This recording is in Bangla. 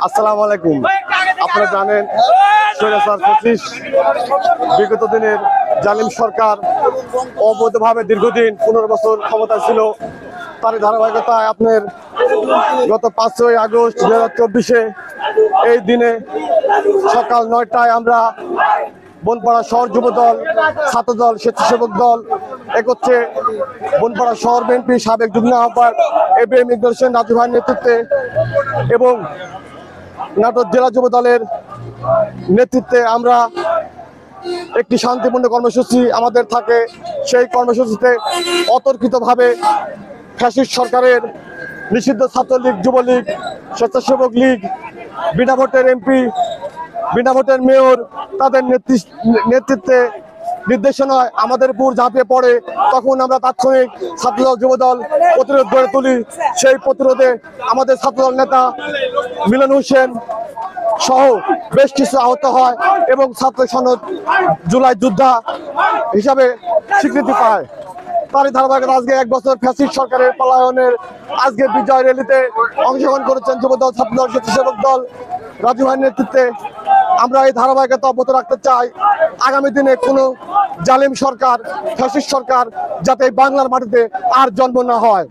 আসসালামু আলাইকুম। আপনারা জানেন স্বৈরাচার ফ্যাসিস্ট বিগত দিনের জালিম সরকার অবৈধভাবে দীর্ঘদিন 15 বছর ক্ষমতা ছিল। তার ধারাবাহিকতায় আপনার গত 5ই আগস্ট 2024 এই দিনে সকাল 9টায় আমরা বনপাড়া শহর যুবদল, ছাত্রদল, স্বেচ্ছাসেবক দল একত্রে বনপাড়া শহর বিএনপি সাবেক যুগ্ম আহ্বায়ক এবিএম ইকবাল হোসেন রাজু ভাইয়ের নেতৃত্বে এবং নাটোর জেলা যুব দলের নেতৃত্বে আমরা একটি শান্তিপূর্ণ কর্মসূচি আমাদের থাকে। সেই কর্মসূচিতে অতর্কিতভাবে ফ্যাসিস্ট সরকারের নিষিদ্ধ ছাত্রলীগ, যুবলীগ, স্বেচ্ছাসেবক লীগ, বিনা ভোটের এমপি, বিনা ভোটের মেয়র তাদের নেতৃত্বে নির্দেশনায় আমাদের উপর ঝাঁপিয়ে পড়ে। তখন আমরা তাৎক্ষণিক ছাত্রদল যুবদল প্রতিরোধ গড়ে তুলি। সেই প্রতিরোধে আমাদের ছাত্রদল নেতা মিলন হোসেন সহ বেশ কিছু আহত হয় এবং ছাত্র সনদ জুলাই যোদ্ধা হিসাবে স্বীকৃতি পায়। তারই ধারাবাহিকতা আজকে 1 বছর ফ্যাসিস্ট সরকারের পলায়নের আজকে বিজয় র্যালিতে অংশগ্রহণ করেছেন যুবদল, ছাত্রদল, স্বেচ্ছাসেবক দল রাজু ভাইয়ের নেতৃত্বে। আমরা এই ধারাবাহিকতা অব্যাহত রাখতে চাই। আগামী দিনে কোনো জালিম সরকার, ফ্যাসিস্ট সরকার যাতে বাংলার মাটিতে আর জন্ম না হয়।